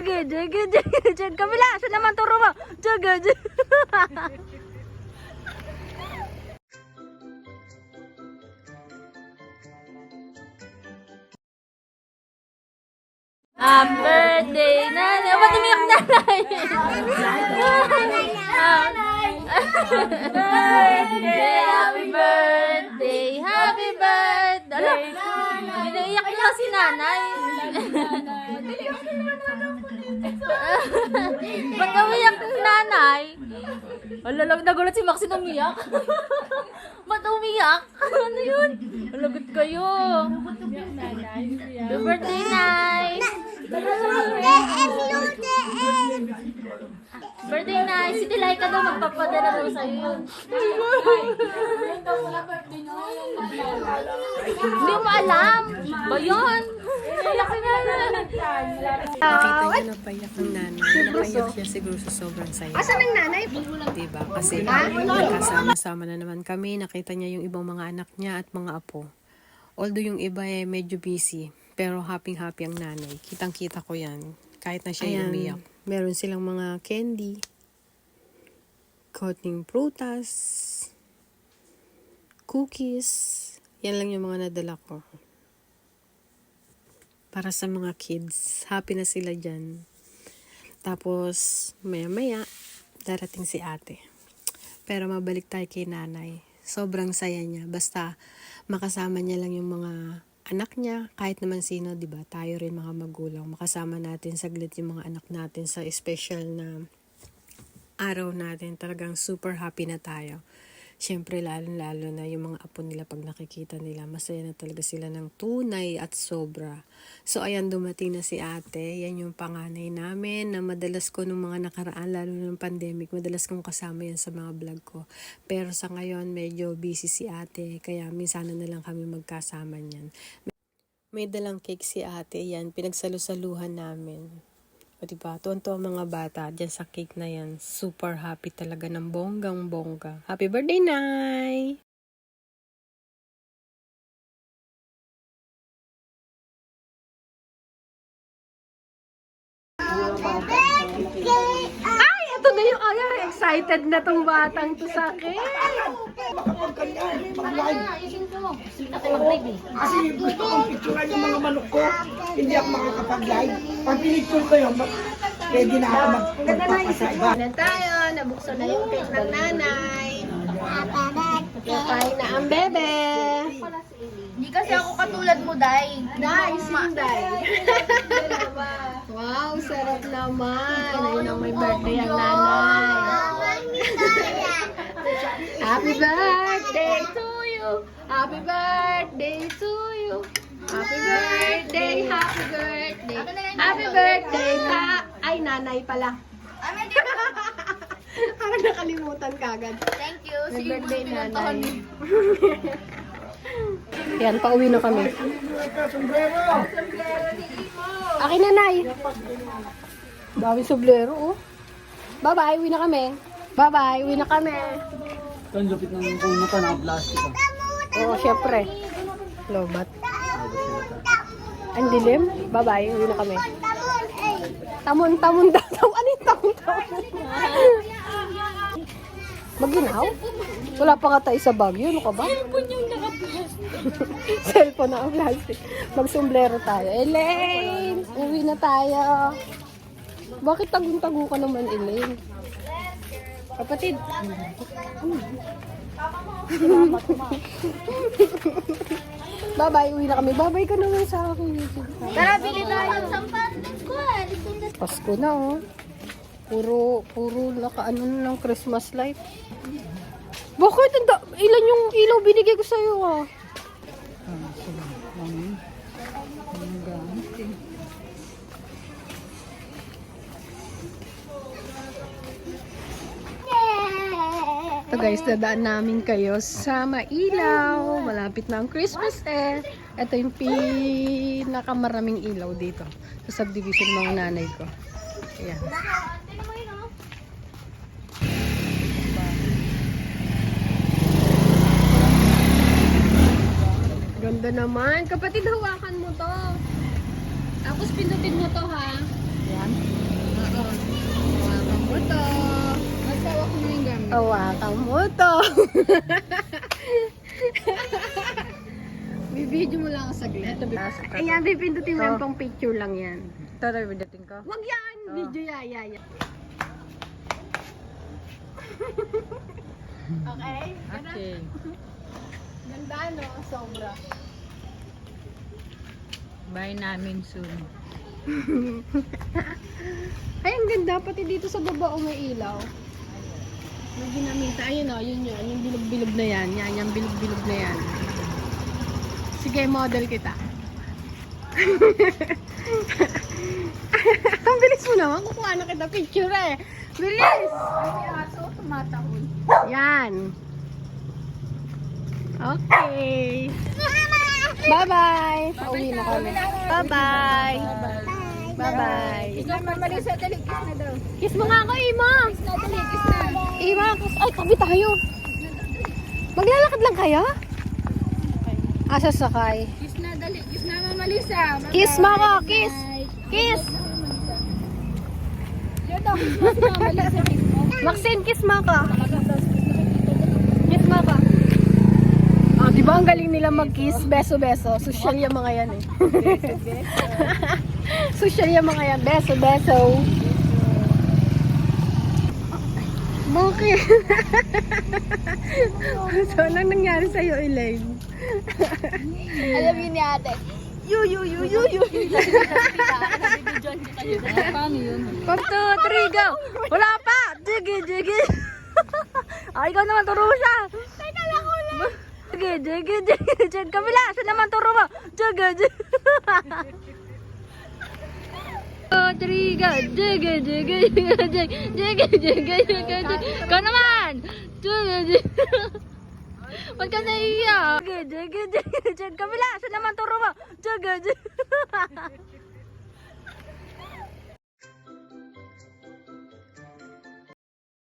Jaga, kabila, sa naman turo mo. Jaga. Happy birthday, nanay. Ba't umiyak nanay? Happy birthday, happy birthday. Ginaiyak niya si nanay. Ba't umiyak si nanay? Alalag, nagulat si Maxine umiyak. Ba't umiyak? Ano yun? Alagot kayo. Happy birthday, Nay. Birthday, Nay. Si Tilay ka daw magpapadala daw sa'yo yun. Hindi mo alam. Ba yun? Nakita niyo napaiyak ng nanay. Napaiyak siya siguro sa sobrang saya. Asan ang nanay? Diba? Kasi nagkasama-sama na naman kami. Nakita niya yung ibang mga anak niya at mga apo. Although yung iba medyo busy. Pero happy-happy ang nanay. Kitang-kita ko yan. Kahit na siya umiyak. Meron silang mga candy. Konting prutas. Cookies. Yan lang yung mga nadala ko. Para sa mga kids. Happy na sila dyan. Tapos, maya-maya, darating si ate. Pero mabalik tayo kay nanay. Sobrang saya niya. Basta, makasama niya lang yung mga anak niya. Kahit naman sino, diba? Tayo rin mga magulang. Makasama natin saglit yung mga anak natin sa special na araw natin. Talagang super happy na tayo. Siyempre, lalo na yung mga apo nila pag nakikita nila, masaya na talaga sila ng tunay at sobra. So, ayan, dumating na si ate. Yan yung panganay namin na madalas ko nung mga nakaraan, lalo ng pandemic, madalas kong kasama yan sa mga vlog ko. Pero sa ngayon, medyo busy si ate, kaya minsan na lang kami magkasama niyan. May dalang cake si ate, yan, pinagsalusaluhan namin. O diba, tuwan-tuwa mga bata, dyan sa cake na yan, super happy talaga ng bonggang-bongga. Happy birthday, Nay! Ay, ito na yung excited na tong batang to sa akin. Kasi gusto kong picturean yung mga manok ko, hindi ako makakapag-live. Pag pinicture ko yun, pwede na ako magpapasaiba. Nan tayo, nabuksan na yung cake ng nanay. Kapain na ang bebe. Hindi kasi ako katulad mo, Day. Nice, Day. Wow, sarap naman. Ayun ang may birthday ang nanay. Happy birthday to you. Happy birthday to you. Happy birthday, happy birthday. Happy birthday ka. Ay, nanay pala. Parang nakalimutan kagad. Thank you. Happy birthday, nanay. Yan, pauwi na kami. Akin na, Nay. Dami soblero, oh. Bye-bye, uwi na kami. Bye-bye, uwi na kami. Ang lupit ng pumunta na plastic. Oo, syempre. Lobat. Ang dilim. Bye-bye, uwi na kami. Tamon-tamon daw. Ano yung tamon-tamon? Maginaw? Wala pa nga tayo sa Baguio. Ano ka ba? Cellphone yung naka-plastic. Cellphone na ang plastic. Magsomblero tayo. Elaine! Uwi na tayo. Bakit tagung-tago ka naman, Elaine? Kapatid. Bye-bye. Uwi na kami. Bye-bye ka naman sa akin. Tara, bili tayo. Pasko na, oh. Puro naka-ano na lang Christmas light. Bakit? Ilan yung ilaw binigay ko sa'yo, ah? Ito guys, dadaan namin kayo sa Mailaw. Malapit na ang Christmas eh. Ito yung pinakamaraming ilaw dito. Sa subdivision ng mga nanay ko. Ayan. Ganda naman. Kapatid, hawakan mo to. Tapos pindutin mo to, ha? yan? Hawakan mo to. Masawa ko na yung gamit. Hawakan mo to. Bibidyo mo lang ako saglit. Ayan, pipindutin mo yung pang picture lang yan. Ito na bidating ko. Wag yan! Video yaya. Okay? Okay. Ganda no? Sobra. Bye namin soon. Ay, ang ganda. Pati dito sa baba may ilaw. May ginamita. Ayun o, yun yun. Yung bilog-bilog na yan. Yan, yung bilog-bilog na yan. Sige, model kita. Ang bilis mo naman. Kukuha na kita picture eh. Bilis! Ay, aso, tumatahol. Yan. Okay. Bye-bye. Pauwi na kami. Bye-bye. Bye-bye. Marisa, dali, kiss na daw. Kiss mo nga ako, Ima. Kiss na, dali, kiss na. Ima, kiss. Ay, tabi tayo. Maglalakad lang kayo? Sasakay. Kiss na, dali. Kiss na, Mama Lisa. Kiss mo ako, kiss. Kiss. Yun daw, kiss mo si Mama Lisa. Kiss mo. Maxine, kiss mo ako. Kiss mo ako. Oh, di ba ang galing nila mag-kiss? Beso-beso. Social yung mga yan eh. Social yung mga yan. Beso-beso. Bakit? So, anong nangyari sa'yo, Elaine? Alam yun ni ate. Yu. Paano yun? 1, 2, 3, go! Wala pa! Jiggy! Ikaw naman, turo siya! Teka lang ko lang! Jiggy! Kabila! Saan naman turo mo? Jiggy! 2, 3, go! Jiggy! Ikaw naman! Jiggy! Huwag ka naiiyak! Jiggy! Kabila! Saan naman turo mo? Jiggy!